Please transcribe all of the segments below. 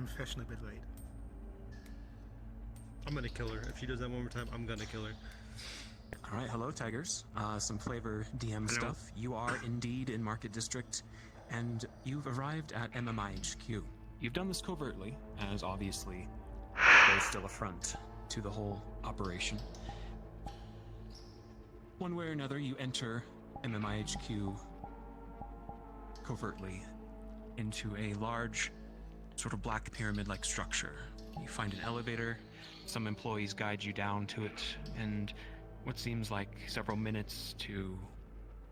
I'm professionally bedweight. I'm gonna kill her. If she does that one more time, I'm gonna kill her. Alright, hello Tigers. Some flavor DM stuff. You are indeed in Market District, and you've arrived at MMIHQ. You've done this covertly, as obviously there's still a front to the whole operation. One way or another, you enter MMIHQ covertly into a large, sort of black pyramid-like structure. You find an elevator, some employees guide you down to it, and what seems like several minutes to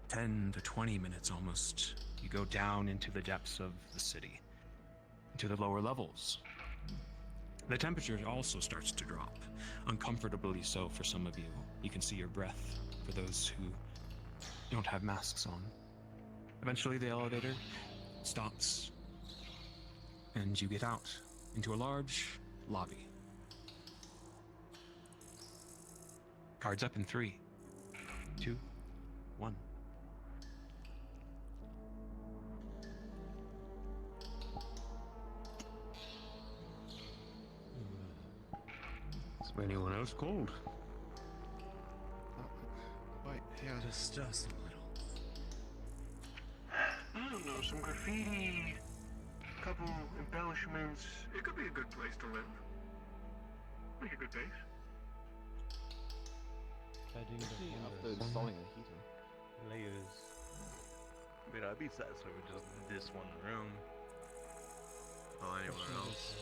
10 to 20 minutes almost, you go down into the depths of the city, into the lower levels. The temperature also starts to drop, uncomfortably so for some of you. You can see your breath for those who don't have masks on. Eventually the elevator stops, and you get out into a large lobby. Cards up in 3, 2, 1. Is anyone else called? Wait, yeah, Just a little. I don't know, some graffiti, couple embellishments. It could be a good place to live. Like a good base. after installing a heater. Layers. I mean, I'd be satisfied with just this one room. Oh, anywhere else.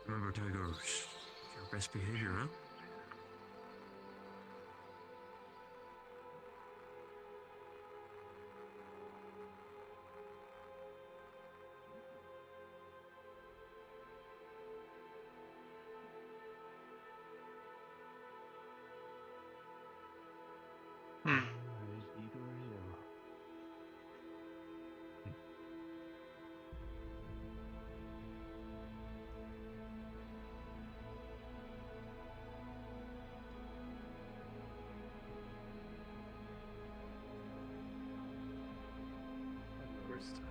Remember, Tigers, your best behavior, huh? First time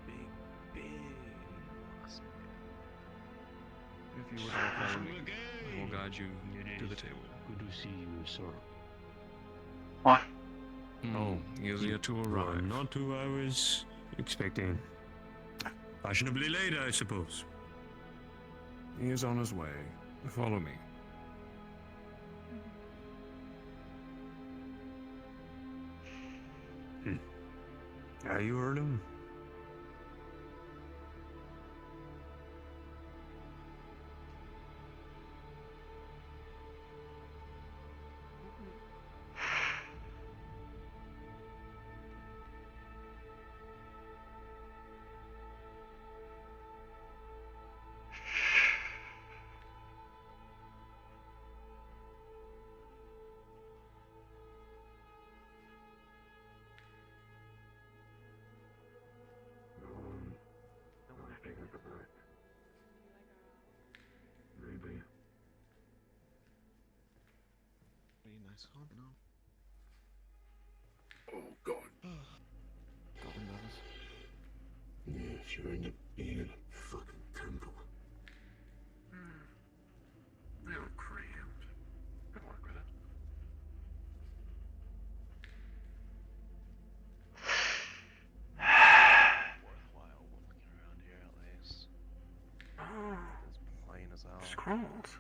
getting big awesome. If you would all follow me, I will guide you to the table. Good to see you, sir. What? Oh, he is yet to Well, arrive. not who I was expecting. Fashionably late, I suppose. He is on his way. Follow me. Yeah, you heard him. Maybe. Pretty nice, huh? No. Oh, God. Goblin brothers. Yeah, if you end up being in a fucking temple. A little cramped. Could work with it. Worthwhile walking around here at least. Oh, It's plain as hell. scrolls.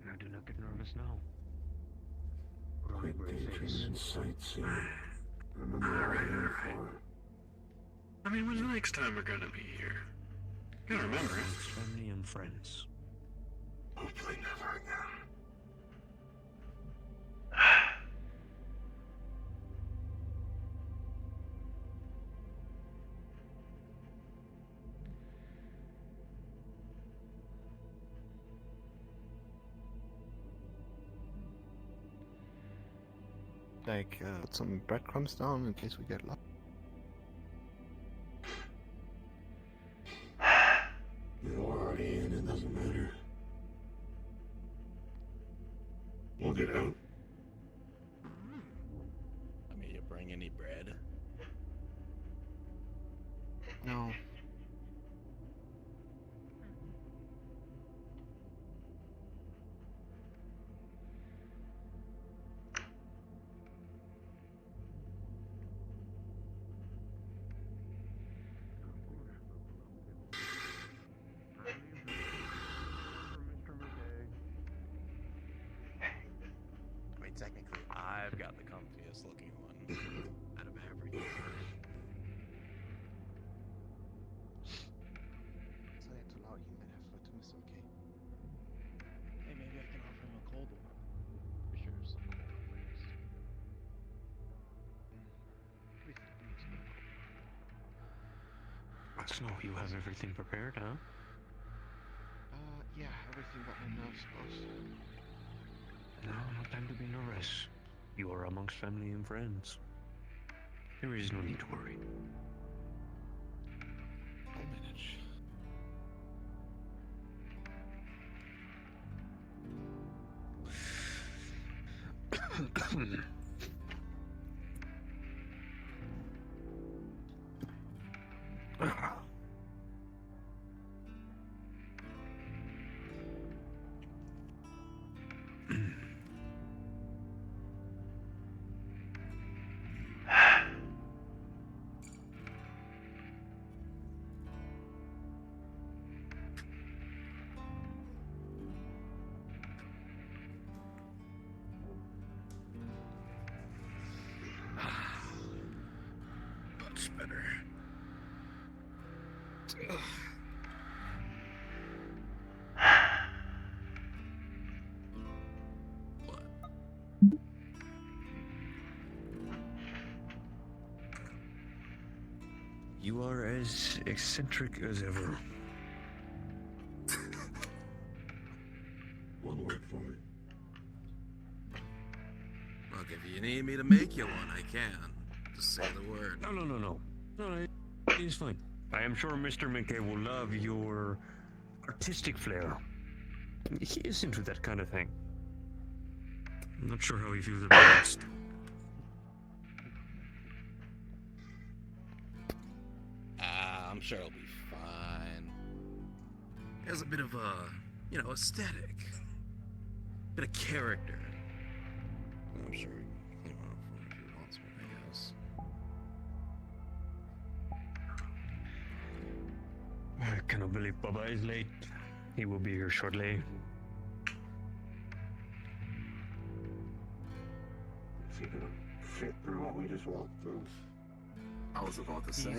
Now do not get nervous now. Daydreaming and sightseeing. Remember what we're here for. I mean, when's the next time we're gonna be here? You gotta remember it. Family and friends. Hopefully never again. Like, put some breadcrumbs down in case we get lost. You're already in, it doesn't matter. We'll get out. carrying any bread? No. I mean, technically, I've got the comfiest looking one out of everything. Say it too loud, he might have to Mr. McKay. Hey, maybe I can offer him a cold one. For sure, some cold first. So you have everything prepared, huh? Yeah, everything but my nerves, boss. No, no time to be nervous. You are amongst family and friends. There is no need to worry. I'll manage. Much better. What? You are as eccentric as ever. One word for me. Look, if you need me to make you one, I can. Just say the word. No, no, no, no. No, it's fine. I am sure Mr. McKay will love your artistic flair. He is into that kind of thing. I'm not sure how he feels about it. I'm sure it'll be fine. It has a bit of a, aesthetic. Bit of character. I'm sure he can clean one up for me if he wants one, I guess. I cannot believe Baba is late. He will be here shortly. Is he gonna fit through what we just walked through? I was about to say.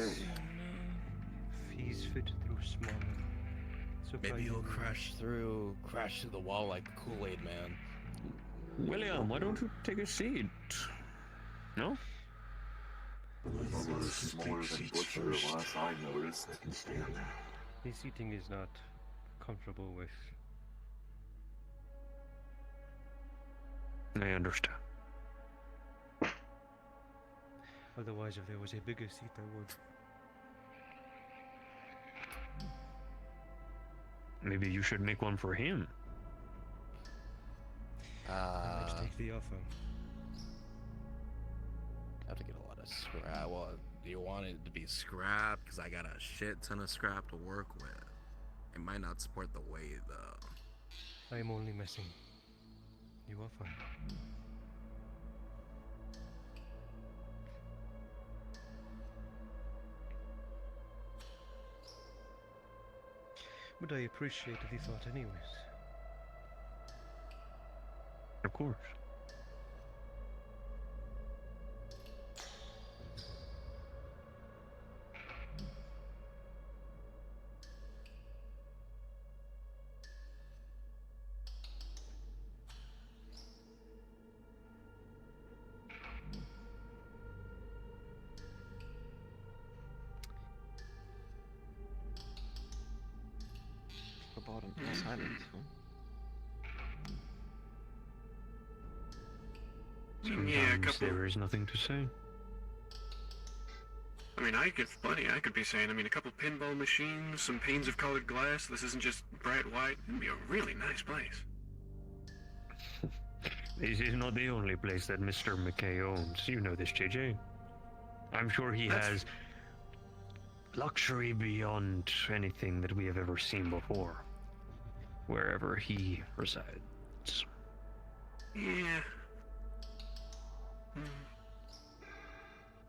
He's fit through smaller. Maybe he'll crash through the wall like the Kool-Aid Man. William, why don't you take a seat? No? Bubba is smaller than Butcher, last I noticed. I can stand there. His seating is not comfortable with. I understand. Otherwise, if there was a bigger seat, I would. Maybe you should make one for him. Let's take the offer. I have to get a lot of scrap. Well, do you want it to be scrap? Because I got a shit ton of scrap to work with. It might not support the weight, though. I am only messing. You are fine. But I appreciate the thought anyways. Of course. About an island, huh? Yeah, a Sometimes couple. there is nothing to say. I mean, I could plenty. I could be saying, a couple pinball machines, some panes of colored glass. This isn't just bright white. It'd be a really nice place. This is not the only place that Mr. McKay owns. You know this, JJ. I'm sure he has luxury beyond anything that we have ever seen before, wherever he resides. Yeah.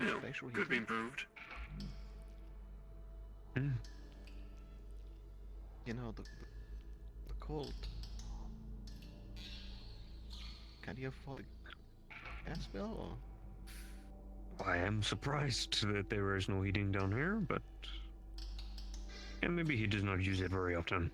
You know, Facial could be heating. improved. Hmm. You know, the cold. Can you afford a gas bill or? I am surprised that there is no heating down here, but yeah, maybe he does not use it very often.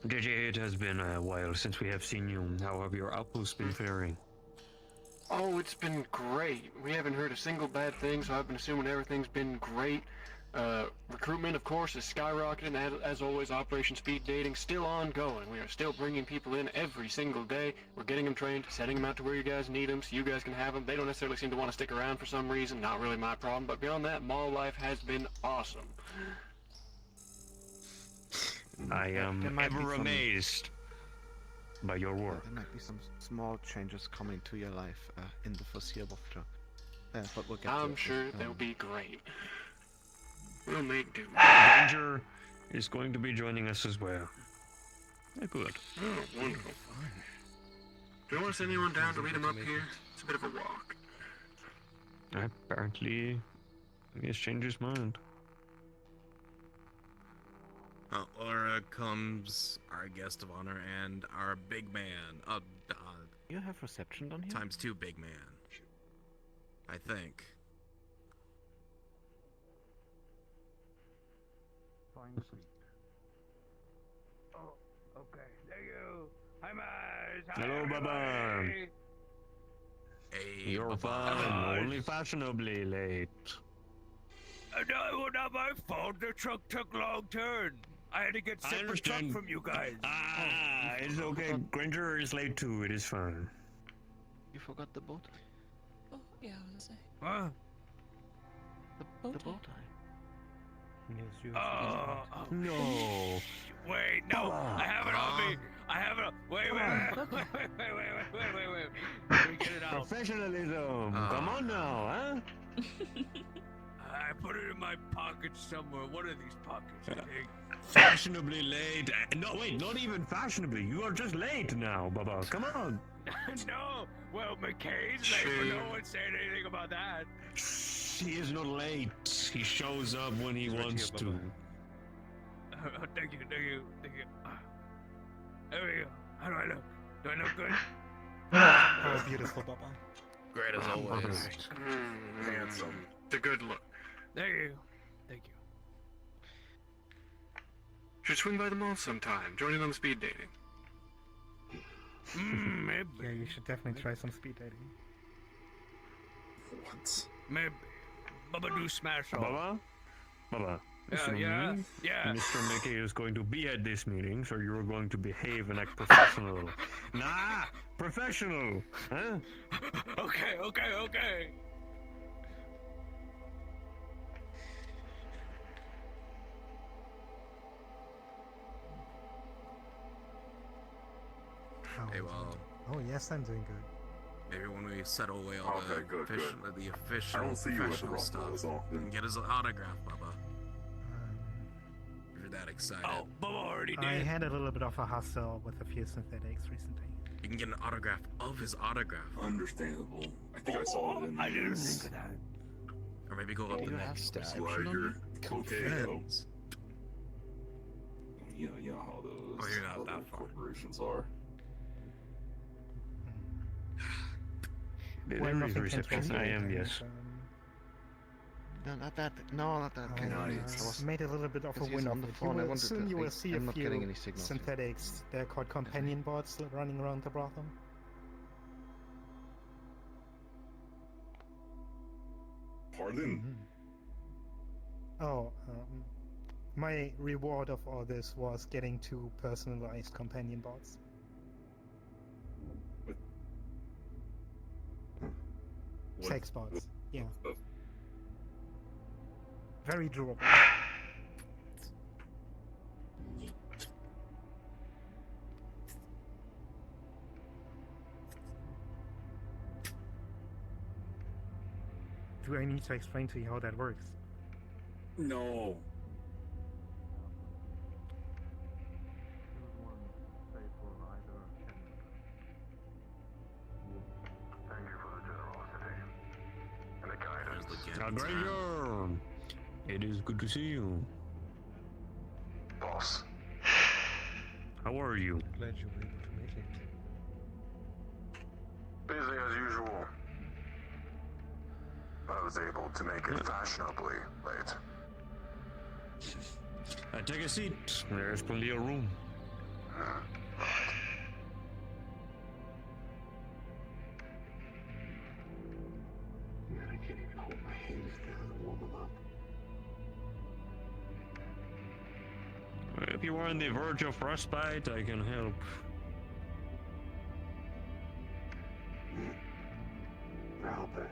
JJ, it has been a while since we have seen you. How have your outposts been faring? Oh, it's been great. We haven't heard a single bad thing, so I've been assuming everything's been great. Recruitment, of course, is skyrocketing. As always, Operation Speed Dating still ongoing. We are still bringing people in every single day. We're getting them trained, sending them out to where you guys need them, so you guys can have them. They don't necessarily seem to want to stick around for some reason. Not really my problem. But beyond that, mall life has been awesome. I There am might be ever some- amazed by your work. There might be some small changes coming to your life in the foreseeable future. But we'll get to I'm it. sure they'll be great. We'll make do. Ranger is going to be joining us as well. Yeah, good. Oh, wonderful. Do you want to send anyone down to lead him up here? It's a bit of a walk. Apparently, he has changed his mind. Laura comes our guest of honor and our big man. You have reception down here? Times 2 big man. I think. Find a seat. Oh, okay. Thank you. Hi, Maz. Hi, Hello, Baba. everybody. Hey, You're Baba. fine, only fashionably late. No, not my fault. The truck took long turn. I had to get I separate truck understand. from you guys. It's okay. Granger is late too. It is fine. You forgot the bow tie. Oh, yeah, I was gonna say. Huh? The bow tie. Yes, you Oh, No. wait, no, I have it on me. I have it. Wait. Let me get it out. Professionalism. Come on now, huh? I put it in my pocket somewhere. What are these pockets? I think. Fashionably late. No, wait, not even fashionably. You are just late now, Baba. Come on. No. Well, McKay's late, but no one said anything about that. He is not late. He shows up when he He's right wants here, to. Baba. Thank you. There we go. How do I look? Do I look good? Oh, beautiful, Baba. Great as always. Handsome. It's a good look. Thank you. Should swing by the mall sometime. Join in on the speed dating. Maybe. Yeah, you should definitely try some speed dating. What? Maybe. Baba do smash all. Baba. Listen to Yeah. me. Yeah. Mr. Mickey is going to be at this meeting, so you're going to behave and act professional. Nah, professional, huh? Okay. Hey, well, Oh, yes, I'm doing good. maybe when we settle away all Okay, good, good. the official I don't see you at the professional Rumble stuff, as often. and get his autograph, Baba. Um, If you're that excited, Oh, Baba already did. I had a little bit of a hustle with a few synthetics recently. you can get an autograph of his autograph, Understandable. I think I saw it in I didn't his think of that. or maybe go up You the have next step. reception on swagger. Okay, though. Friends. You know how those Oh, you're not other that far. corporations are. There Well, is nothing reception. can I am, translate, yes. No, not that. No, not that. I kind of Nice. I was made a little bit of a Because he's win on of the it. phone, I wanted Soon to- you will see a I'm not getting few any signals here. synthetics. They're called companion bots running around the brothel. Pardon? Oh, my reward of all this was getting 2 personalized companion bots. What- Sex bots. Yeah. Very doable. Do I need to explain to you how that works? No. Choose one faithful rider and Thank you for the generosity and the There's guidance. the Ah, Gambit. Granger! It is good to see you. Boss, How are you? Glad you were able to make it. busy as usual. I was able to make it fashionably late. Take a seat. There's plenty of room. Man, I can't even hold my hands down and warm them up. If you are on the verge of frostbite, I can help. I'll pass.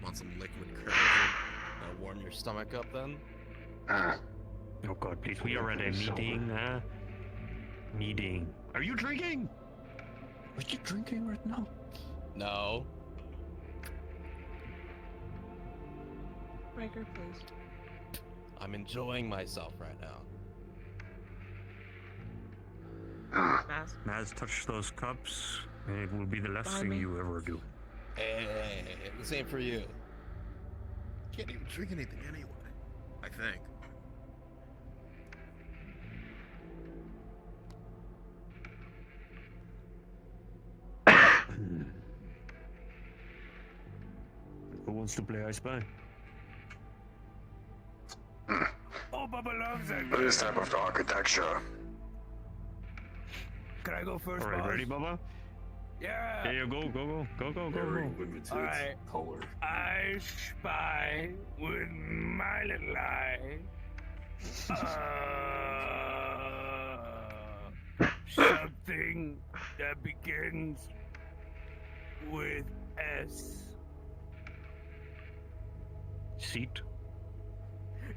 Want some liquid courage? That'll warm your stomach up then? Oh god, please, we are at a meeting, Meeting. Are you drinking? Are you drinking right now? No. Riker, please. I'm enjoying myself right now. Mask. Maz, touch those cups, and it will be the last Behind thing me. you ever do. Hey, the same for you. Can't even drink anything anyway. I think. Who wants to play I Spy? Oh, Bubba loves it. This type of architecture. Can I go first, Alright, boss? ready, Bubba? Yeah. There you go, go. Very limited Alright. color. I spy with my little eye. Something that begins with S. Seat.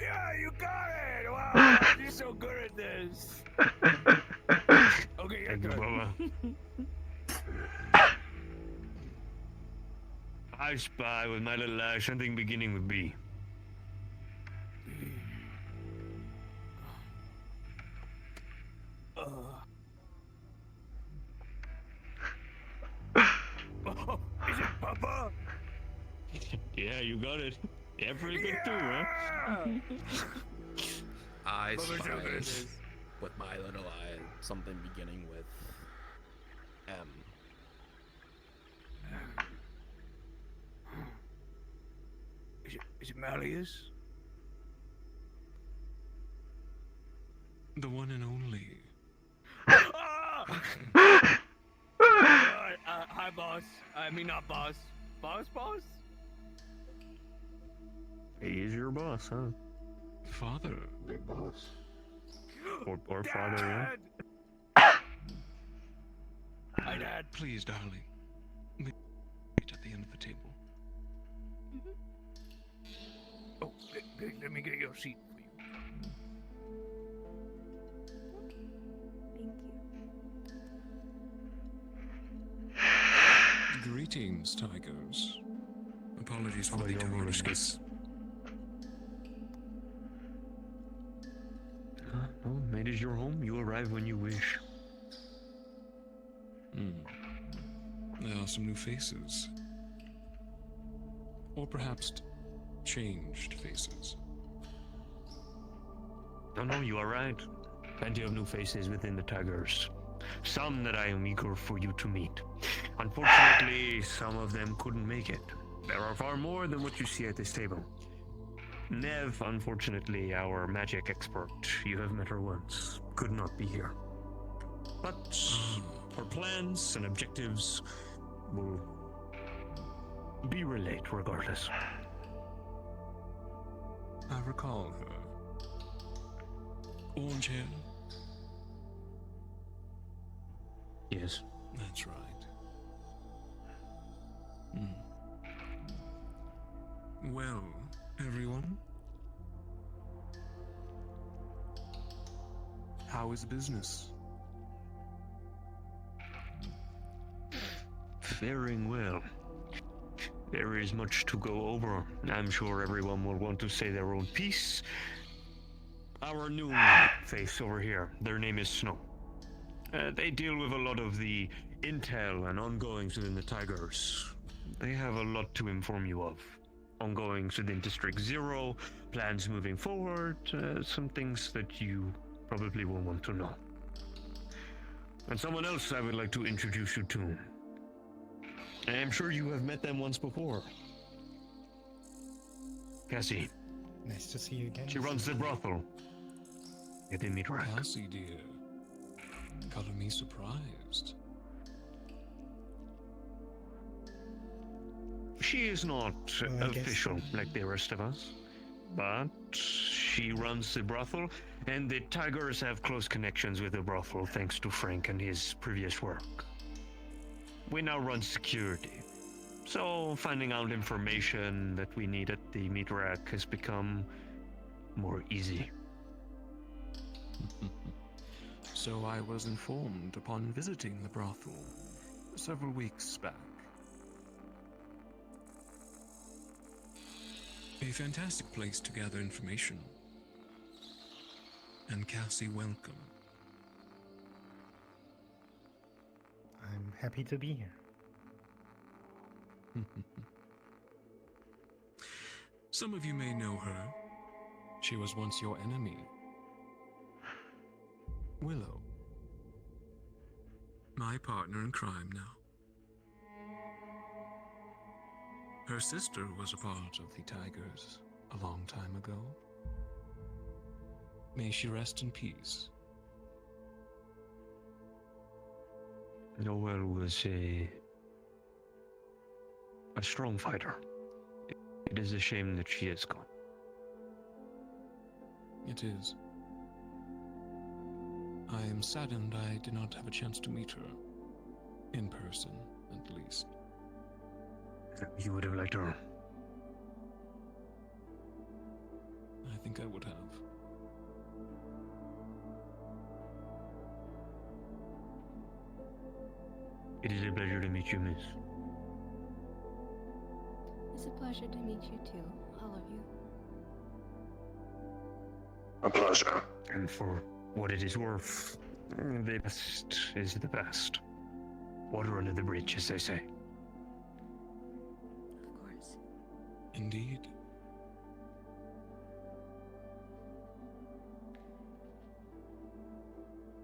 Yeah, you got it! Wow, you're so good at this. Okay, yeah, Thank you, good. Bubba. I spy with my little eye something beginning with B. Oh, is it Bubba? Yeah, you got it. Yeah, pretty good too, huh? Yeah! I Bubba's so good at spy this. with my little eye something beginning with M. Is it Malleus? The one and only. Ah! Hi, boss. I mean, not boss. Boss? He is your boss, huh? Father. Big boss. Or father, yeah? Dad! Hi, Dad. Please, darling. Meet at the end of the table. Oh, let me get your seat for you. Thank you. Greetings, tigers. Apologies for Oh, the your roller tardiness. No, made it your home. You arrive when you wish. There are some new faces. Or perhaps changed faces. No, you are right. Plenty of new faces within the Tigers. Some that I am eager for you to meet. Unfortunately, some of them couldn't make it. There are far more than what you see at this table. Nev, unfortunately, our magic expert, you have met her once, could not be here. But her plans and objectives will be relayed regardless. I recall her. Orange hair? Yes. That's right. Well, everyone? How is business? Faring well. There is much to go over. I'm sure everyone will want to say their own piece. Our new face over here, their name is Snow. They deal with a lot of the intel and ongoings within the Tigers. They have a lot to inform you of. Ongoings within District Zero, plans moving forward, some things that you probably will want to know. And someone else I would like to introduce you to. I am sure you have met them once before. Cassie. Nice to see you again. She runs the brothel. At the meat rack. Cassie, dear. Color me surprised. She is not Well, I guess- official like the rest of us, but she runs the brothel, and the Tigers have close connections with the brothel thanks to Frank and his previous work. We now run security, so finding out information that we need at the meat rack has become more easy. So I was informed upon visiting the brothel several weeks back. A fantastic place to gather information. And Cassie, welcome. I'm happy to be here. Some of you may know her. She was once your enemy. Willow. My partner in crime now. Her sister was a part of the Tigers a long time ago. May she rest in peace. Noel was a strong fighter. It is a shame that she is gone. It is. I am saddened I did not have a chance to meet her. In person, at least. You would have liked her. I think I would have. It is a pleasure to meet you, miss. It's a pleasure to meet you too, all of you. A pleasure. And for what it is worth, the best is the best. Water under the bridge, as they say. Of course. Indeed.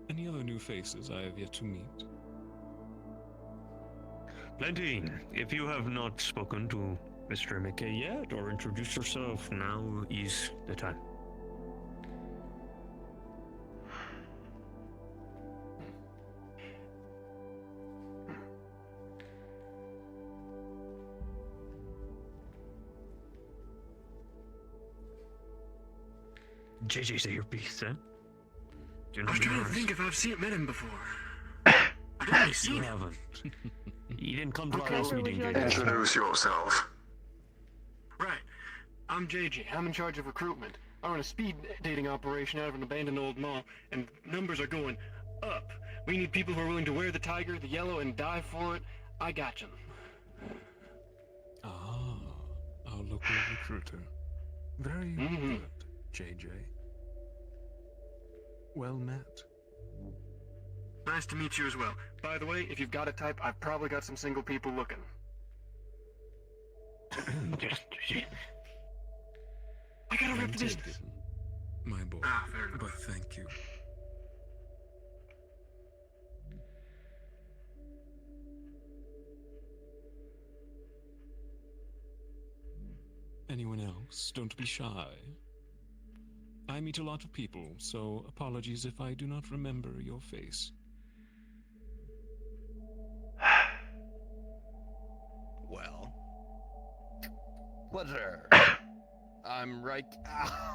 Any other new faces I have yet to meet? Plenty. If you have not spoken to Mr. McKay yet, or introduced yourself, now is the time. JJ's at your piece, eh? I was trying to think if I've met him before. I've only seen You him. haven't. You didn't come to What our house color would meeting, you like JJ. to- Introduce yourself. Right. I'm JJ. I'm in charge of recruitment. I run a speed dating operation out of an abandoned old mall, and numbers are going up. We need people who are willing to wear the tiger, the yellow, and die for it. I got you. Ah, our local recruiter. Very good, JJ. Well met. Nice to meet you as well. By the way, if you've got a type, I've probably got some single people looking. I gotta rip the business. Taken, my boy. Ah, fair enough. But thank you. Anyone else? Don't be shy. I meet a lot of people, so apologies if I do not remember your face. Well. Pleasure. I'm Riker.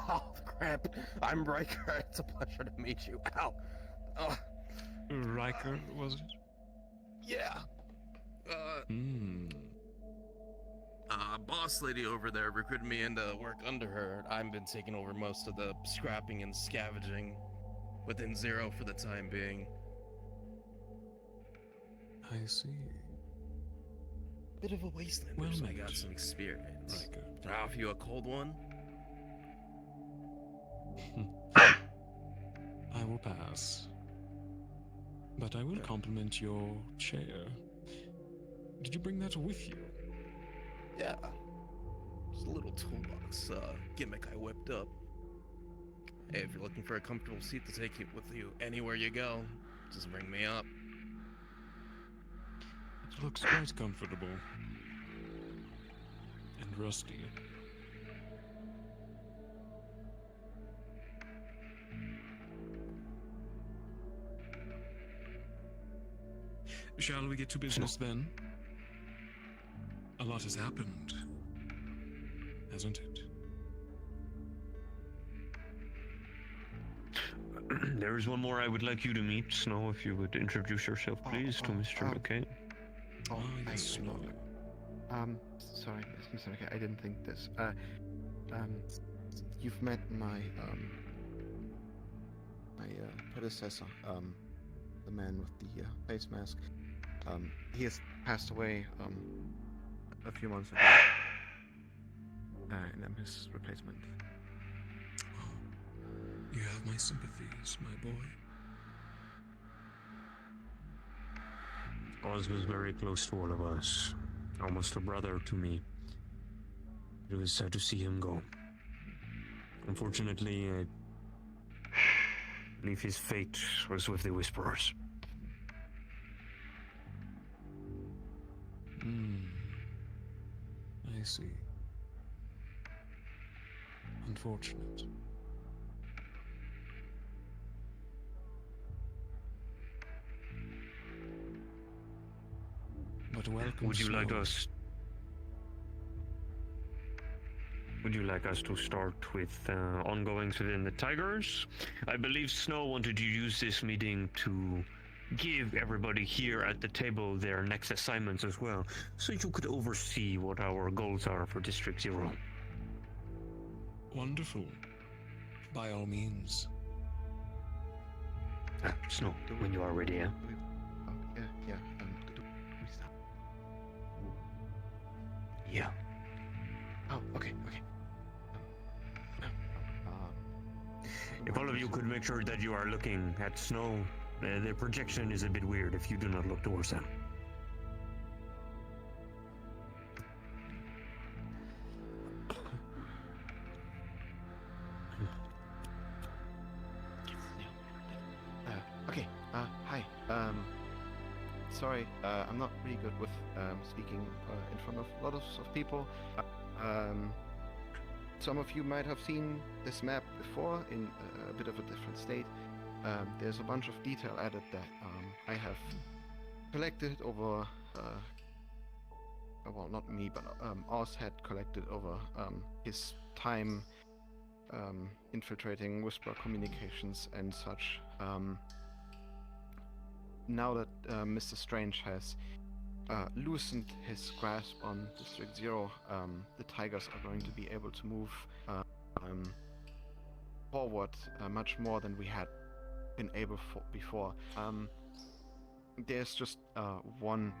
Oh, crap. I'm Riker. It's a pleasure to meet you. Ow. Oh, Riker, was it? yeah. Hmm. Boss lady over there recruited me into work under her. I've been taking over most of the scrapping and scavenging within Zero for the time being. I see. Bit of a wasteland, Well, so I mate. got some experience. Right, good. Can I offer you a cold one? I will pass. But I will compliment your chair. Did you bring that with you? Yeah. Just a little toolbox gimmick I whipped up. Hey, if you're looking for a comfortable seat to take you with you anywhere you go, just ring me up. It looks quite comfortable. And rusty. Shall we get to business then? A lot has happened, hasn't it? There is one more I would like you to meet, Snow, if you would introduce yourself, please, to Mr. McKay. Yes, Snow. Sorry, Mr. McKay, I didn't think this. You've met my predecessor, the man with the face mask. He has passed away a few months ago, and I'm his replacement. You have my sympathies, my boy. Oz was very close to all of us, almost a brother to me. It was sad to see him go. Unfortunately, I believe his fate was with the Whisperers. I see. Unfortunate. But welcome, Would you like Snow. us? Would you like us to start with ongoings within the Tigers? I believe Snow wanted to use this meeting to give everybody here at the table their next assignments as well, so you could oversee what our goals are for District 0. Wonderful. By all means. Snow, when you are ready, yeah? Yeah. Yeah. Oh, okay. If all of you could make sure that you are looking at Snow, the projection is a bit weird if you do not look towards them. Okay. Hi. Sorry. I'm not really good with speaking in front of lots of people. Some of you might have seen this map before in a bit of a different state. There's a bunch of detail added that I have collected over, well, not me, but Oz had collected over his time infiltrating Whisper communications and such. Now that Mr. Strange has loosened his grasp on District 0, the Tigers are going to be able to move forward much more than we had been able for before. There's just one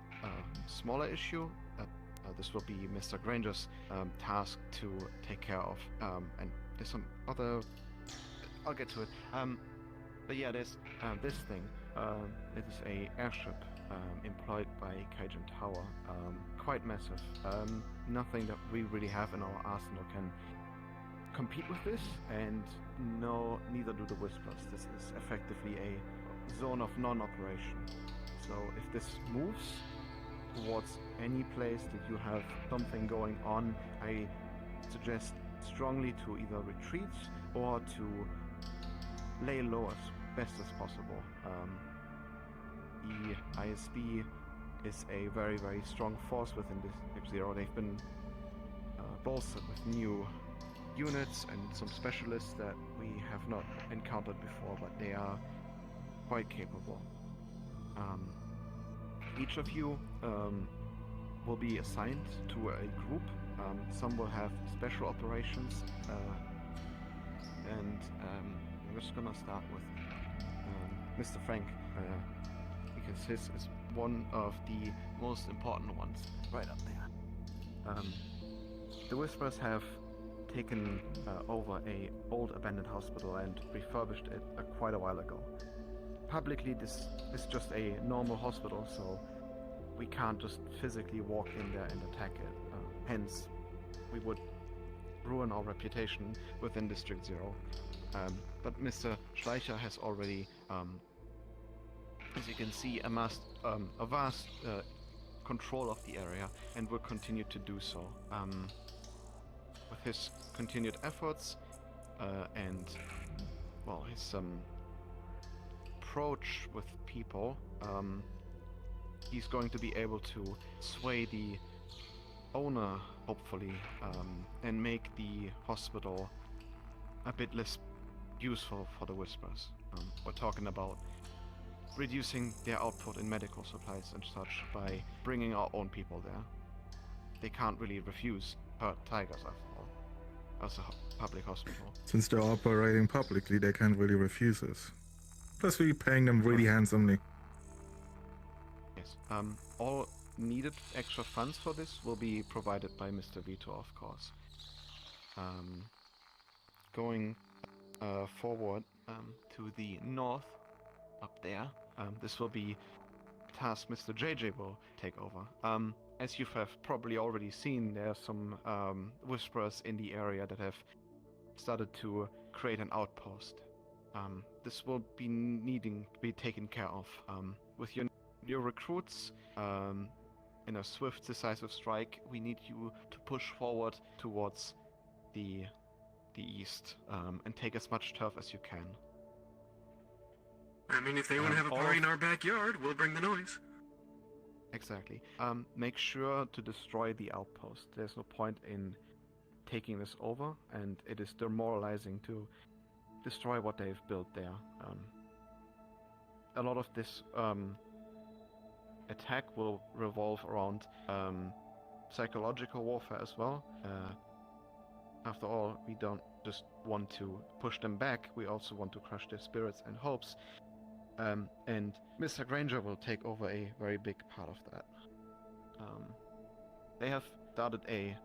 smaller issue. This will be Mr. Granger's task to take care of, and there's some other. I'll get to it. But yeah, there's this thing. It is a airship employed by Cajun Tower. Quite massive. Nothing that we really have in our arsenal can compete with this, and no, neither do the Whispers. This is effectively a zone of non-operation. So if this moves towards any place that you have something going on, I suggest strongly to either retreat or to lay low as best as possible. The ISB is a very, very strong force within District 0. They've been bolstered with new units and some specialists that we have not encountered before, but they are quite capable. Each of you will be assigned to a group Some will have special operations, and I'm just gonna start with Mr. Frank, because his is one of the most important ones right up there. The Whisperers have taken over a old abandoned hospital and refurbished it quite a while ago. Publicly, this is just a normal hospital, so we can't just physically walk in there and attack it. Hence, we would ruin our reputation within District Zero. But Mr. Schleicher has already, as you can see, amassed a vast control of the area and will continue to do so. With his continued efforts and, well, his approach with people, he's going to be able to sway the owner, hopefully, and make the hospital a bit less useful for the Whispers. We're talking about reducing their output in medical supplies and such by bringing our own people there. They can't really refuse hurt tigers, after all, as a public hospital. Since they're operating publicly, they can't really refuse us. Plus, we're paying them really handsomely. Yes. All needed extra funds for this will be provided by Mr. Vito, of course. Going forward to the north, up there, this will be a task Mr. JJ will take over. As you have probably already seen, there are some Whisperers in the area that have started to create an outpost. This will be needing to be taken care of. With your recruits, in a swift, decisive strike, we need you to push forward towards the east and take as much turf as you can. I mean, if they want to have a party in our backyard, we'll bring the noise. Exactly. Make sure to destroy the outpost. There's no point in taking this over, and it is demoralizing to destroy what they've built there. A lot of this attack will revolve around psychological warfare as well. After all, we don't just want to push them back, we also want to crush their spirits and hopes. And Mr. Granger will take over a very big part of that. They have started a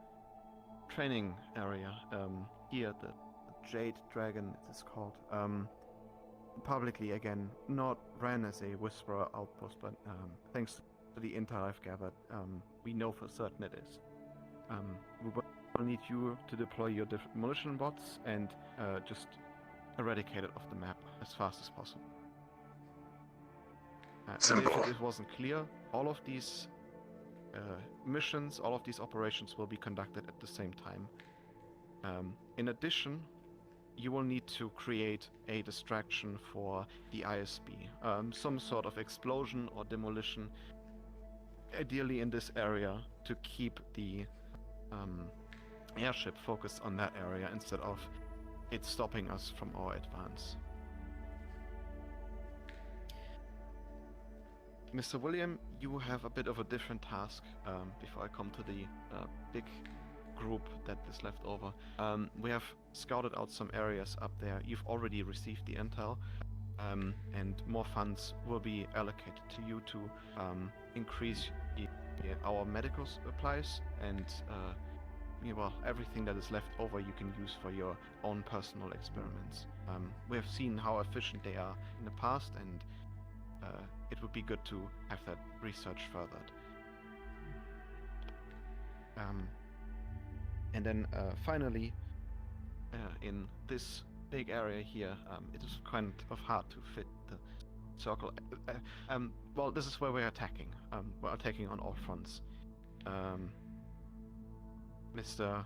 training area here, the Jade Dragon it is called. Publicly, again, not ran as a Whisperer outpost, but thanks to the intel I've gathered, we know for certain it is. We will need you to deploy your demolition bots and just eradicate it off the map as fast as possible. And if it wasn't clear, all of these missions, all of these operations will be conducted at the same time. In addition, you will need to create a distraction for the ISB. Some sort of explosion or demolition, ideally in this area, to keep the airship focused on that area instead of it stopping us from our advance. Mr. William, you have a bit of a different task before I come to the big group that is left over. We have scouted out some areas up there. You've already received the intel, and more funds will be allocated to you to increase our medical supplies and well, everything that is left over you can use for your own personal experiments. We have seen how efficient they are in the past, and it would be good to have that research furthered. And then finally, in this big area here, it is kind of hard to fit the circle. Well, this is where we're attacking. We're attacking on all fronts. Mr.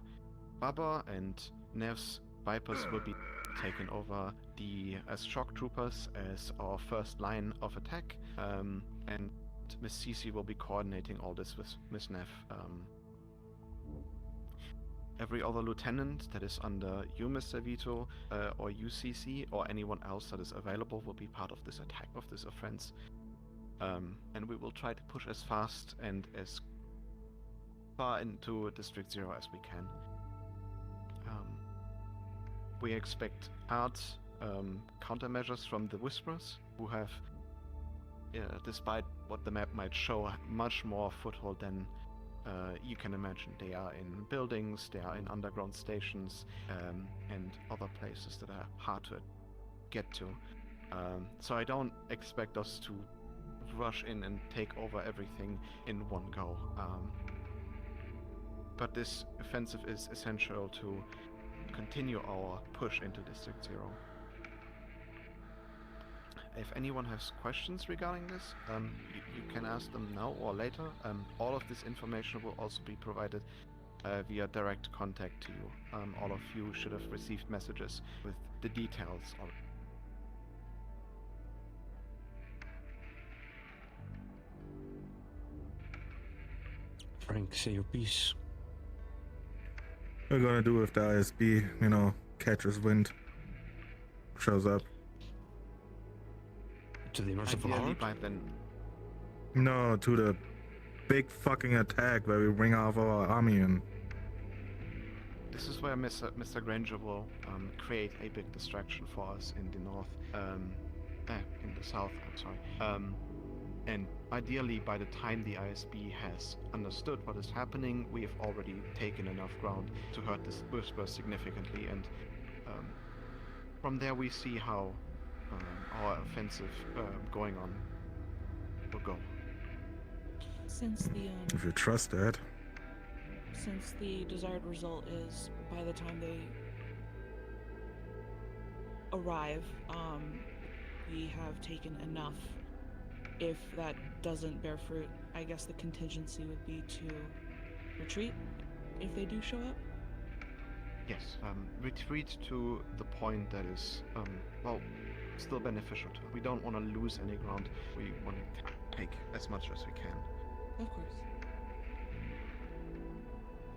Baba and Nev's Vipers will be taken over as shock troopers as our first line of attack, and Miss Cece will be coordinating all this with Miss Nev. Every other lieutenant that is under you, Mr. Vito, or UCC, or anyone else that is available will be part of this attack, of this offense. And we will try to push as fast and as far into District Zero as we can. We expect hard countermeasures from the Whisperers, who have, despite what the map might show, much more foothold than you can imagine. They are in buildings, they are in underground stations, and other places that are hard to get to. So I don't expect us to rush in and take over everything in one go. But this offensive is essential to continue our push into District Zero. If anyone has questions regarding this, you can ask them now or later. All of this information will also be provided via direct contact to you. All of you should have received messages with the details of. Frank, say your piece. We're gonna do if the ISB, catches wind, shows up. To the Merciful Ideally Heart? by then. No, to the big fucking attack where we bring off our army in. This is where Mr. Granger will create a big distraction for us in the north, in the south, I'm sorry. And ideally, by the time the ISB has understood what is happening, we have already taken enough ground to hurt this Whisper significantly, and from there we see how our offensive going on will go. Since If you trust that. the desired result is by the time they arrive, we have taken enough. If that doesn't bear fruit, I guess the contingency would be to retreat if they do show up. Yes, retreat to the point that is, still beneficial to us. We don't want to lose any ground. We want to take as much as we can. Of course.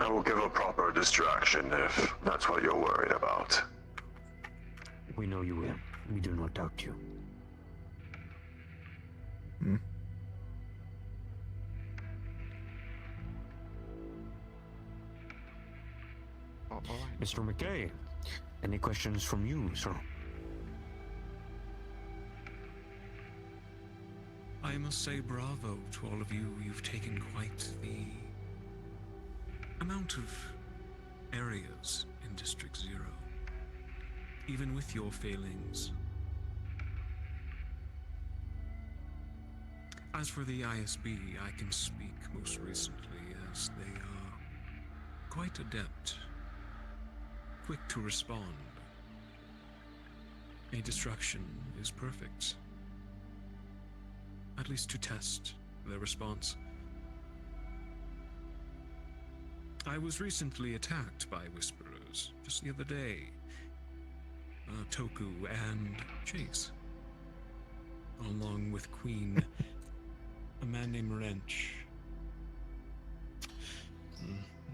I will give a proper distraction if that's what you're worried about. We know you will. We do not doubt you. All right. Mr. McKay, any questions from you, sir? I must say bravo to all of you. You've taken quite the amount of areas in District Zero. Even with your failings. As for the ISB, I can speak most recently as they are quite adept. Quick to respond. A distraction is perfect. At least to test their response. I was recently attacked by Whisperers, just the other day. Toku and Chase. Along with Queen, a man named Wrench.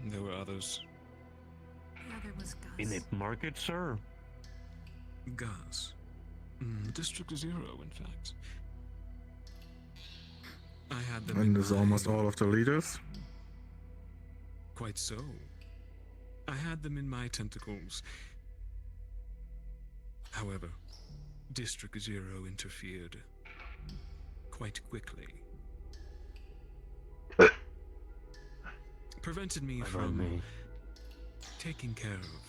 There were others. The other was Gus. In the market, sir? Gus. District Zero, in fact. I had them. And there's almost all of the leaders. Quite so. I had them in my tentacles. However, District Zero interfered quite quickly. Prevented me from taking care of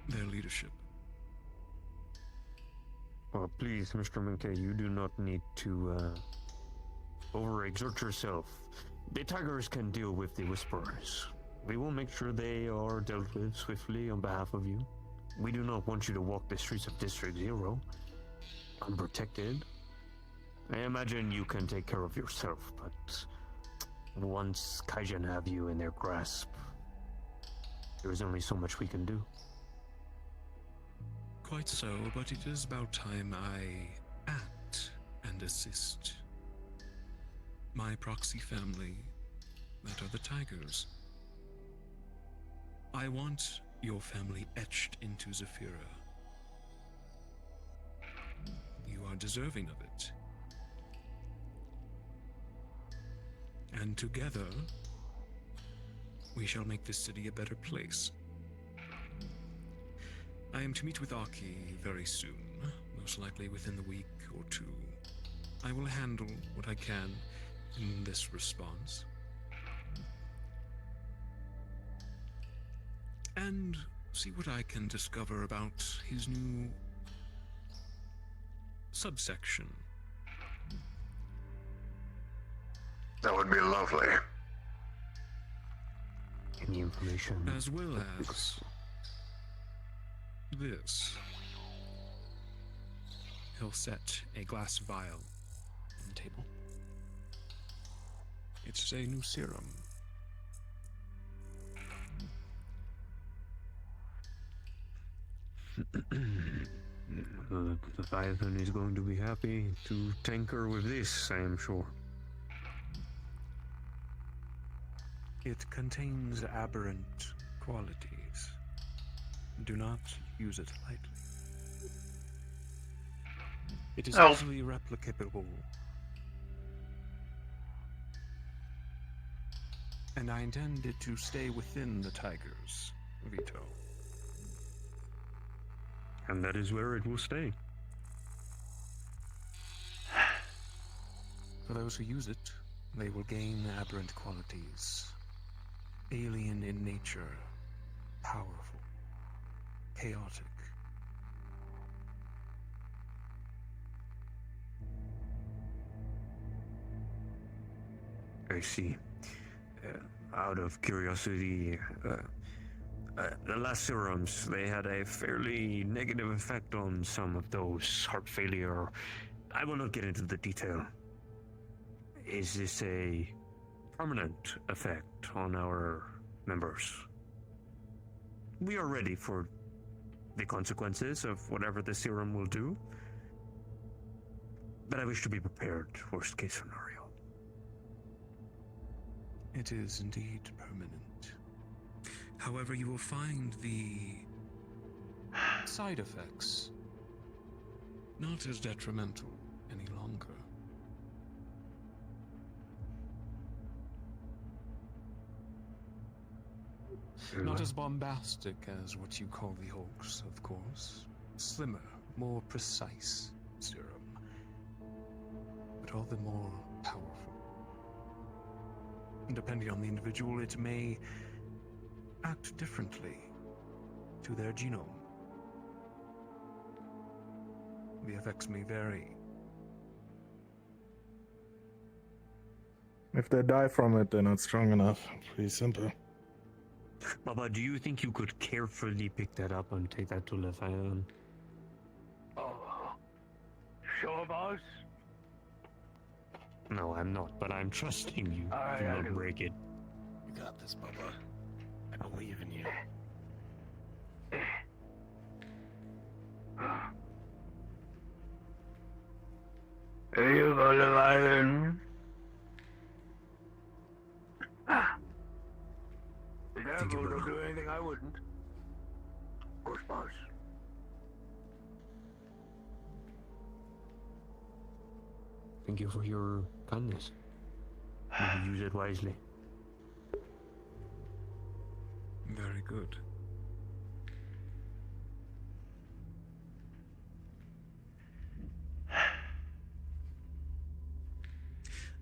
their leadership. Well, please, Mr. McKay, you do not need to overexert yourself. The Tigers can deal with the Whisperers. We will make sure they are dealt with swiftly on behalf of you. We do not want you to walk the streets of District Zero unprotected. I imagine you can take care of yourself, but once Kaijin have you in their grasp, there is only so much we can do. Quite so, but it is about time I act and assist. My proxy family, that are the Tigers. I want your family etched into Zephyra. You are deserving of it. And together, we shall make this city a better place. I am to meet with Aki very soon, most likely within the week or two. I will handle what I can in this response. And see what I can discover about his new subsection. That would be lovely. Any information? As well as this. He'll set a glass vial on the table. It's a new serum. The Leviathan is going to be happy to tinker with this, I am sure. It contains aberrant qualities. Do not use it lightly. It is easily replicable. And I intend it to stay within the tiger's veto. And that is where it will stay. For those who use it, they will gain aberrant qualities. Alien in nature, powerful, chaotic. I see. Out of curiosity, the last serums, they had a fairly negative effect on some of those. Heart failure. I will not get into the detail. Is this a permanent effect on our members? We are ready for the consequences of whatever the serum will do, but I wish to be prepared, worst case scenario. It is indeed permanent. However, you will find the side effects not as detrimental any longer. Not as bombastic as what you call the hoax, of course. Slimmer, more precise serum, but all the more powerful. And depending on the individual, it may act differently to their genome. The effects may vary. If they die from it, they're not strong enough. Pretty simple. Baba, do you think you could carefully pick that up and take that to Leviathan? Oh, sure, boss. No, I'm not, but I'm trusting you. Do not break it. You got this, Bubba. I believe in you. Here you go, Leviathan. Be careful, don't do anything I wouldn't. Of course, boss. Thank you for your kindness. Maybe use it wisely. Very good.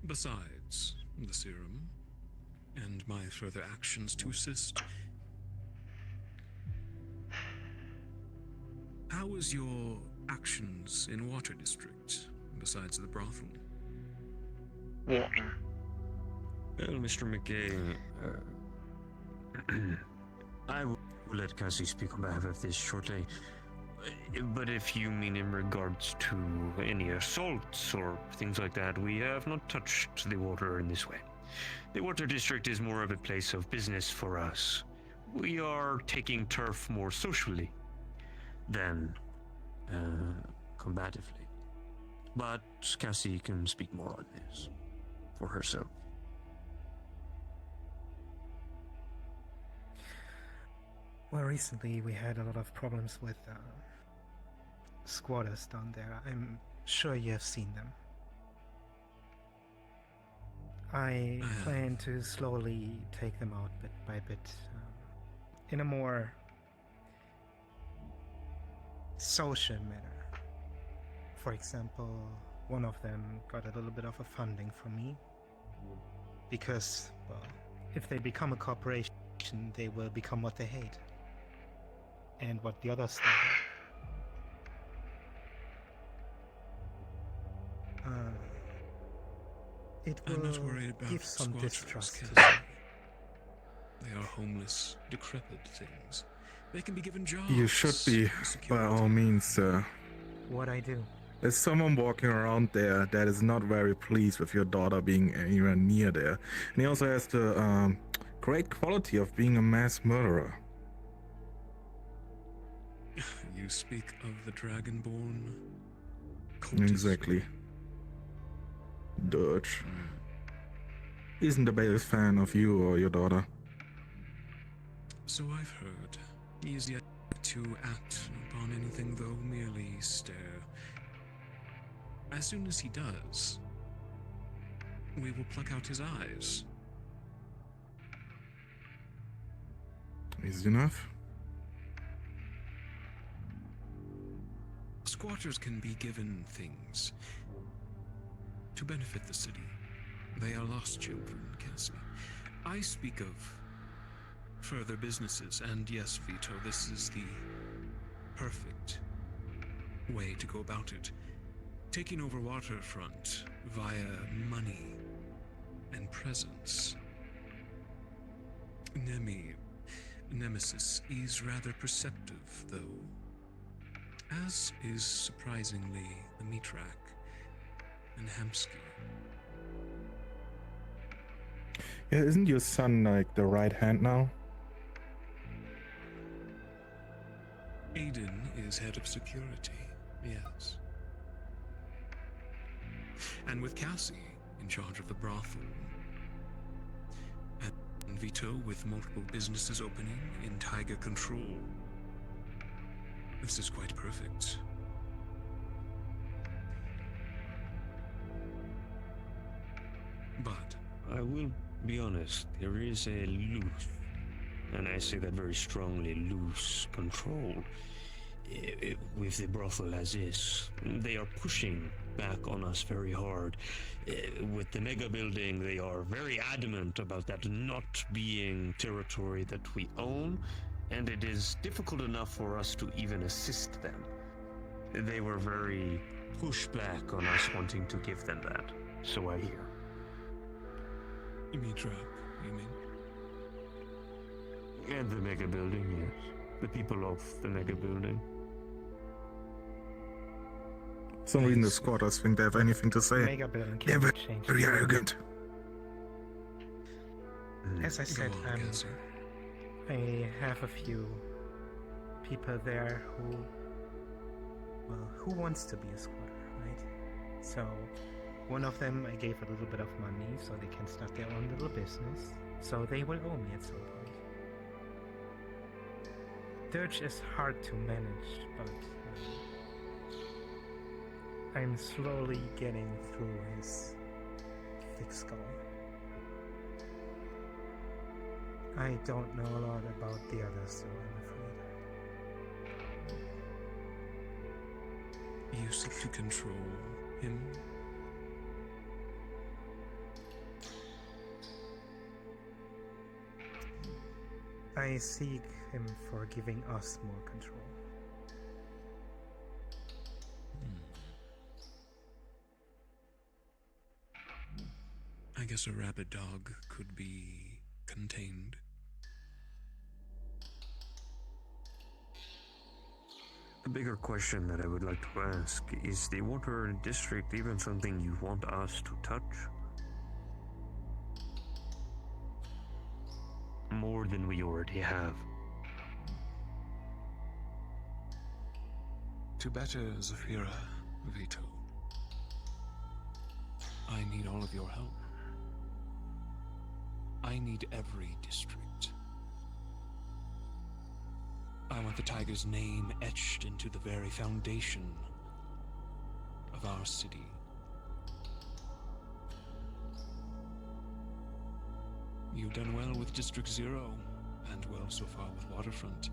Besides the serum and my further actions to assist, how is your actions in Water District, besides the brothel? Well, Mr. McKay, I will let Cassie speak on behalf of this shortly. But if you mean in regards to any assaults or things like that, we have not touched the water in this way. The Water District is more of a place of business for us. We are taking turf more socially than combatively. But Cassie can speak more on this for herself. Well, recently we had a lot of problems with squatters down there. I'm sure you have seen them. I plan to slowly take them out bit by bit, in a more social manner. For example, one of them got a little bit of a funding from me because, well, if they become a corporation, they will become what they hate and what the others hate. It will I'm not worried about give some squatters, distrust to Cassie. They are homeless, decrepit things. They can be given jobs. You should be, by all means, sir. what I do. There's someone walking around there that is not very pleased with your daughter being anywhere near there. And he also has the great quality of being a mass murderer. You speak of the Dragonborn? Exactly. Dutch. Isn't the biggest fan of you or your daughter. So I've heard. He is yet to act upon anything, though merely stare. As soon as he does, we will pluck out his eyes. Easy enough. Squatters can be given things to benefit the city. They are lost children, Cassie. I speak of further businesses, and yes, Vito, this is the perfect way to go about it. Taking over Waterfront via money and presence. Nemesis is rather perceptive, though, as is surprisingly the Mitrak and Hemsky. Yeah, isn't your son like the right hand now? Aiden is head of security, yes. And with Cassie in charge of the brothel, and Vito with multiple businesses opening in Tiger control, this is quite perfect. But I will be honest, there is a loose, and I say that very strongly, loose control with the brothel as is. They are pushing back on us very hard. With the mega building, they are very adamant about that not being territory that we own, and it is difficult enough for us to even assist them. They were very push back on us wanting to give them that, so I hear. Mitrak, you mean? And the mega building, yes. The people of the mega building. For some reason the squatters think they have anything to say. Mega building They're can be changed. very arrogant. As I said, Go on, Cassie. I have a few people there who wants to be a squatter, right? So one of them I gave a little bit of money so they can start their own little business. So they will owe me at some point. Dirge is hard to manage, but I'm slowly getting through his thick skull. I don't know a lot about the others, so I'm afraid. You seek to control him? I seek him for giving us more control. I guess a rabid dog could be contained. A bigger question that I would like to ask, is the water district even something you want us to touch? More than we already have. To better Zafira, Vito, I need all of your help. I need every district. I want the Tiger's name etched into the very foundation of our city. You've done well with District 0, and well so far with Waterfront.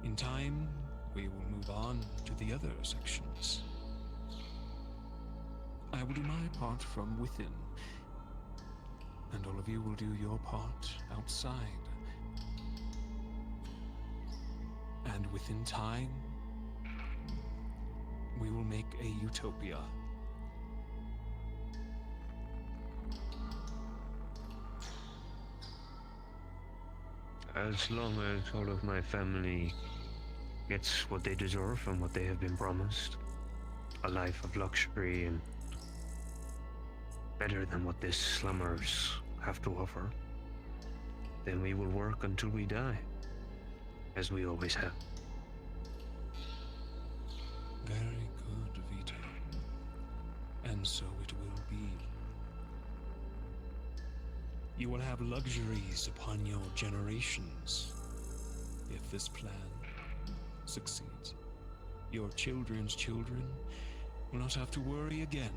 In time, we will move on to the other sections. I will do my part from within, and all of you will do your part outside. And within time, we will make a utopia. As long as all of my family gets what they deserve and what they have been promised, a life of luxury and better than what these slummers have to offer, then we will work until we die, as we always have. Very good, Vito. And so it will be. You will have luxuries upon your generations if this plan succeeds. Your children's children will not have to worry again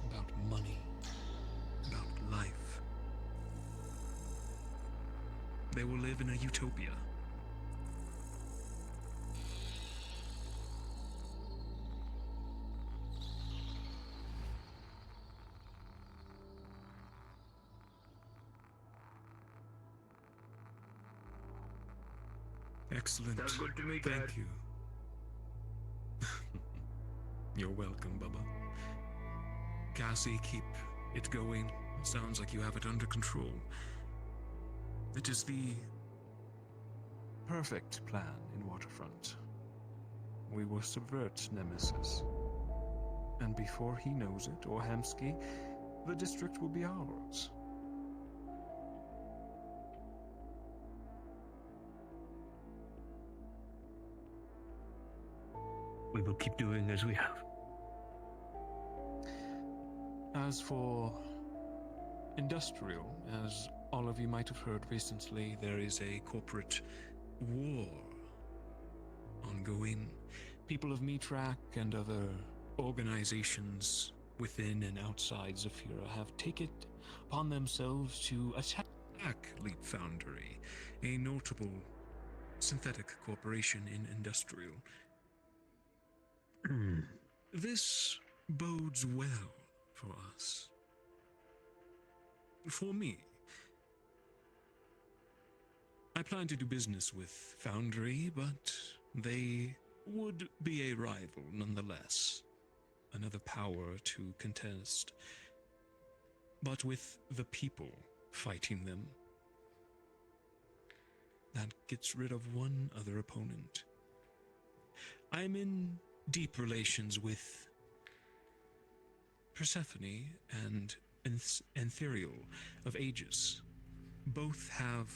about money, about life. They will live in a utopia. Excellent. Sounds good to me, Thank Dad. you. You're welcome, Bubba. Cassie, keep it going. It sounds like you have it under control. It is the perfect plan in Waterfront. We will subvert Nemesis. And before he knows it, or Hemsky, the district will be ours. We will keep doing as we have. As for industrial, as all of you might have heard recently, there is a corporate war ongoing. People of Mitrak and other organizations within and outside Zafira have taken it upon themselves to attack Leap Foundry, a notable synthetic corporation in industrial. This bodes well for us. For me. I plan to do business with Foundry, but they would be a rival nonetheless. Another power to contest. But with the people fighting them, that gets rid of one other opponent. I'm in deep relations with Persephone and Ethereal of Aegis. Both have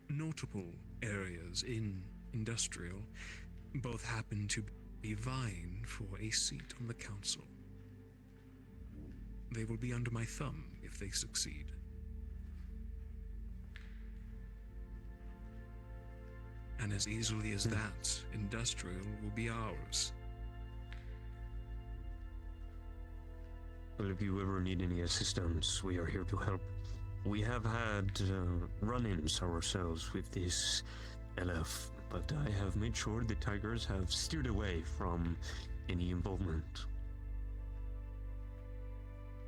notable areas in industrial. Both happen to be vying for a seat on the council. They will be under my thumb if they succeed. And as easily as that, industrial will be ours. Well, if you ever need any assistance, we are here to help. We have had run-ins ourselves with this LF, but I have made sure the Tigers have steered away from any involvement.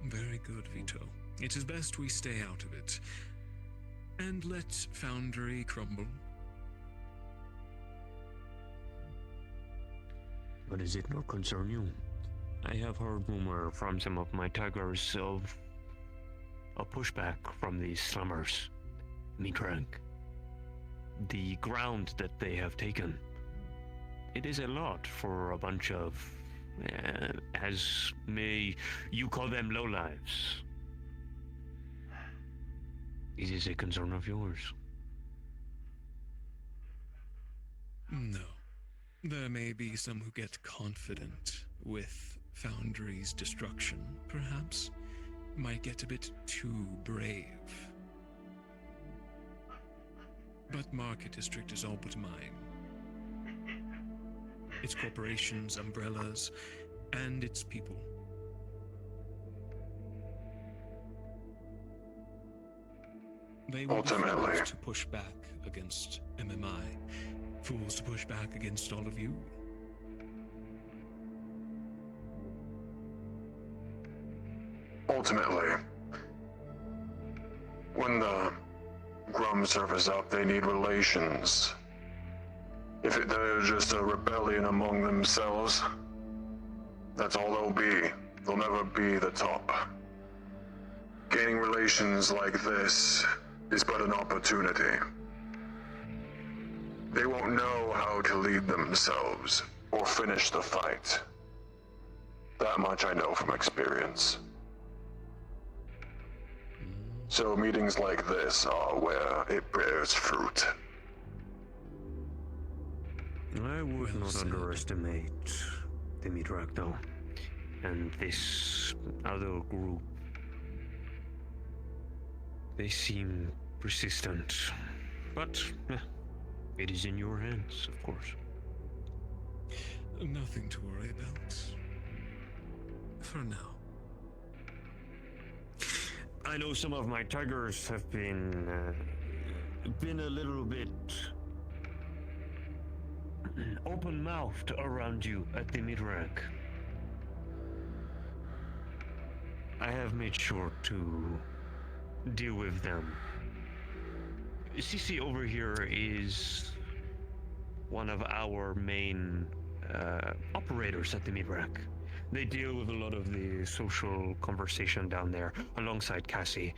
Very good, Vito. It is best we stay out of it. And let Foundry crumble. But does it not concern you? I have heard rumor from some of my Tigers of a pushback from these slummers. Mitrak. The ground that they have taken. It is a lot for a bunch of, as may you call them, lowlives. Is this a concern of yours? No. There may be some who get confident with Foundry's destruction, perhaps. Might get a bit too brave. But Market District is all but mine. Its corporations, umbrellas, and its people. They will be Ultimately. fools to push back against MMI. Fools to push back against all of you. Ultimately, when the Grum surface up, they need relations. If they're just a rebellion among themselves, that's all they'll be. They'll never be the top. Gaining relations like this is but an opportunity. They won't know how to lead themselves or finish the fight. That much I know from experience. So meetings like this are where it bears fruit. I would not underestimate the Midrak, though. And this other group. They seem persistent. But it is in your hands, of course. Nothing to worry about. For now. I know some of my tigers have been a little bit open-mouthed around you at the Midrak. I have made sure to deal with them. Cece over here is one of our main operators at the Midrak. They deal with a lot of the social conversation down there, alongside Cassie,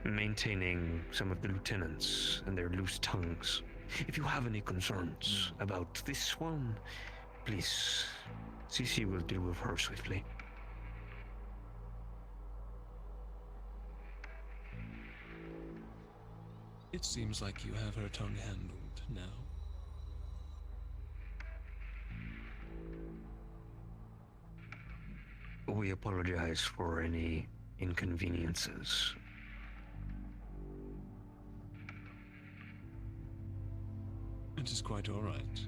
maintaining some of the lieutenants and their loose tongues. If you have any concerns about this one, please, Cece will deal with her swiftly. It seems like you have her tongue handled now. We apologize for any inconveniences. It is quite all right.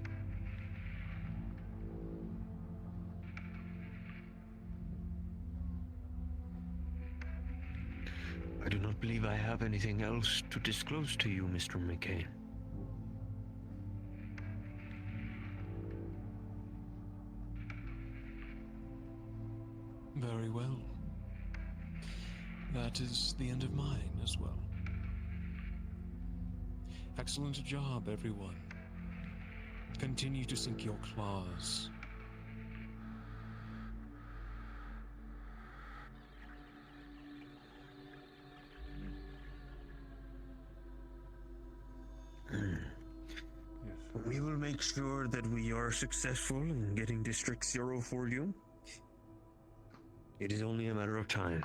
I do not believe I have anything else to disclose to you, Mr. McKay. Very well. That is the end of mine as well. Excellent job, everyone. Continue to sink your claws. We will make sure that we are successful in getting District 0 for you. It is only a matter of time.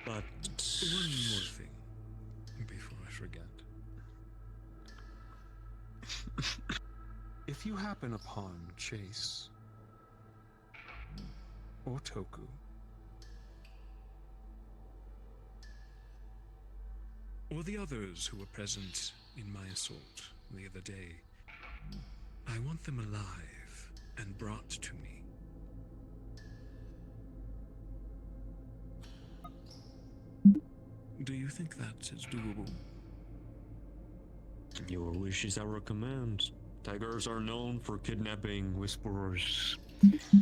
But one more thing before I forget. If you happen upon Chase or Toku, or the others who were present in my assault the other day, I want them alive and brought to me. Do you think that is doable? Your wish is our command. Tigers are known for kidnapping whisperers.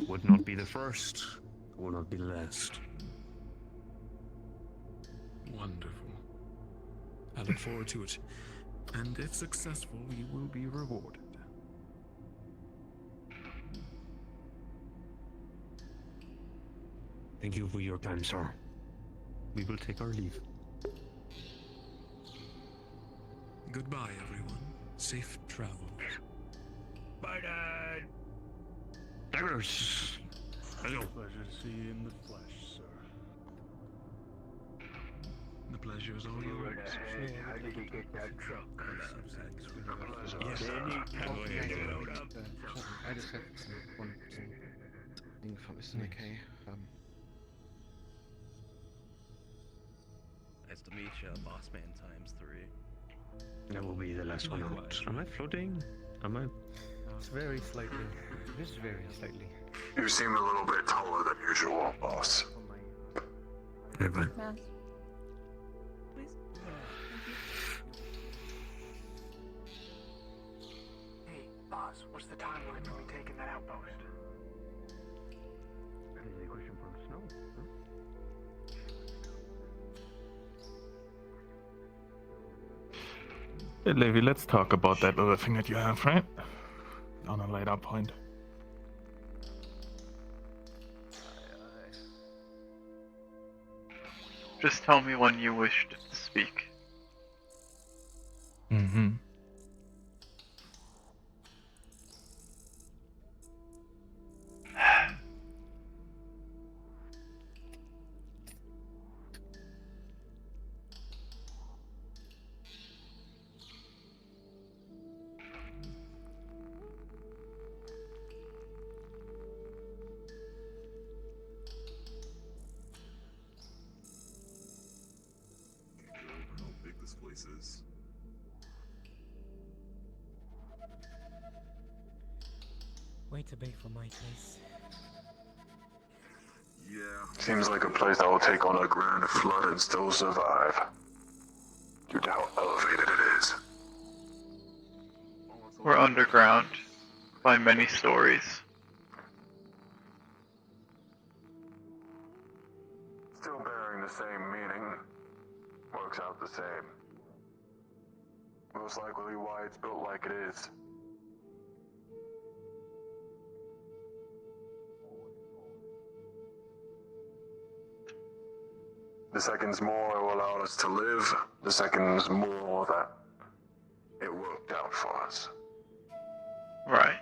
Would not be the first, will not be the last. Wonderful. I look forward to it. And if successful, you will be rewarded. Thank you for your time, sir. We will take our leave. Goodbye, everyone. Safe travels. Bye, Dad. Tigers! Hello. Pleasure to see you in the flesh, sir. The pleasure is all yours. How did you get that truck? Yes. I just have one thing for Mr. McKay. Nice to meet you, Boss Man ×3. That will be the last one out. Am I floating? Am I? It's very slightly. Just very slightly. You seem a little bit taller than usual, boss. Never. Mass. Please. What's the timeline for me taking that outpost? That is a question for Snow. Huh? Hey, Levi, let's talk about that other thing that you have, right? On a later point. Just tell me when you wish to speak. Mm-hmm. How big this place is. Way too big for my taste. Yeah. Seems like a place that will take on a grand flood and still survive. Due to how elevated it is. We're underground by many stories. Still bearing the same meaning. Works out the same. Most likely why it's built like it is. The seconds more it allowed us to live, the seconds more that it worked out for us. Right.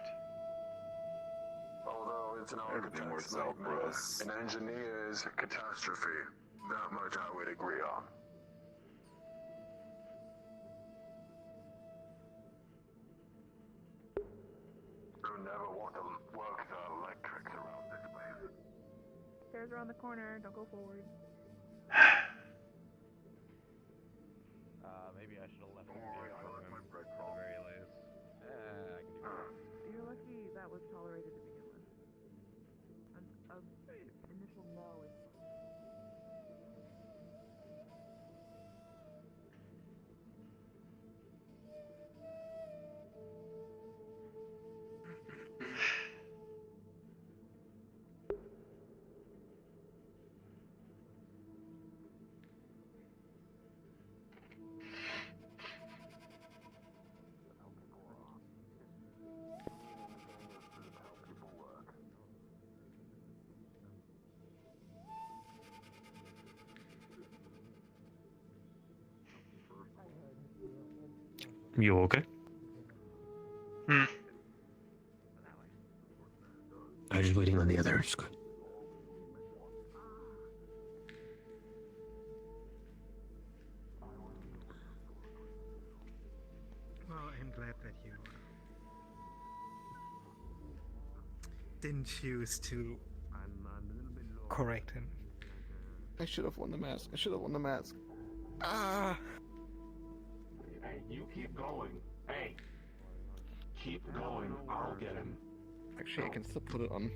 Although it's an architect's nightmare, an engineer's catastrophe, that much I would agree on. I would never want to work the electrics around this place. Stairs around the corner. Don't go forward. Maybe I should have left the vehicle at the very least. I can do that. You're lucky that was tolerated to begin with. An initial no is You okay? Hmm. I'm just waiting on the others. Good. Well, I'm glad that you didn't choose to correct him. I should have won the mask. I should have won the mask. Ah! Hey, you keep going. Hey! Keep going. I'll get him. Actually, I can still put it on.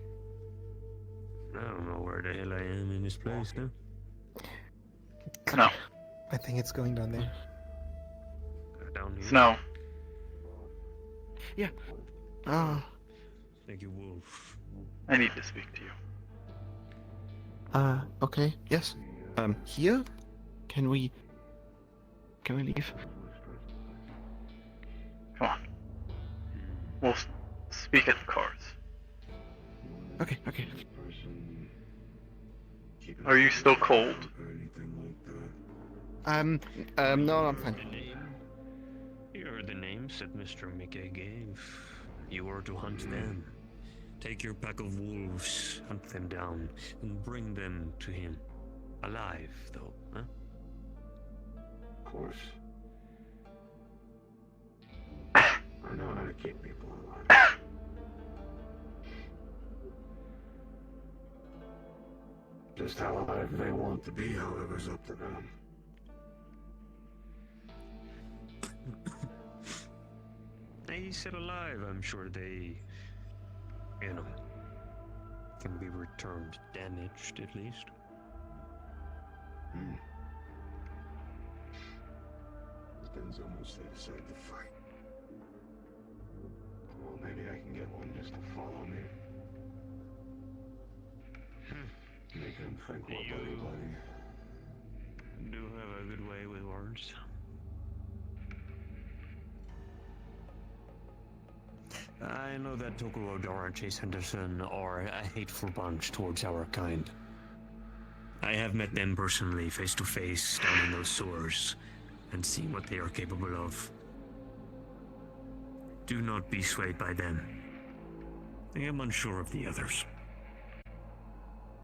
I don't know where the hell I am in this place now. No. I think it's going down there. Down here. Snow. Yeah. Ah. Thank you, Wolf. I need to speak to you. Okay. Yes. Here? Can we leave? Come on. We'll speak at the cars. Okay. Are you still cold? No, I'm fine. Here are the names that Mr. Mickey gave. You are to hunt them. Take your pack of wolves, hunt them down, and bring them to him. Alive, though, huh? Of course. I know how to keep people alive. Just how alive they want to be, however's up to them. He said alive, I'm sure they, can be returned damaged at least. Den's almost set aside to fight. Well, maybe I think You- we're buddy-buddy. Do have a good way with words. I know that Tokuro and Chase Henderson are a hateful bunch towards our kind. I have met them personally, face to face, down in those sewers, and seen what they are capable of. Do not be swayed by them. I am unsure of the others.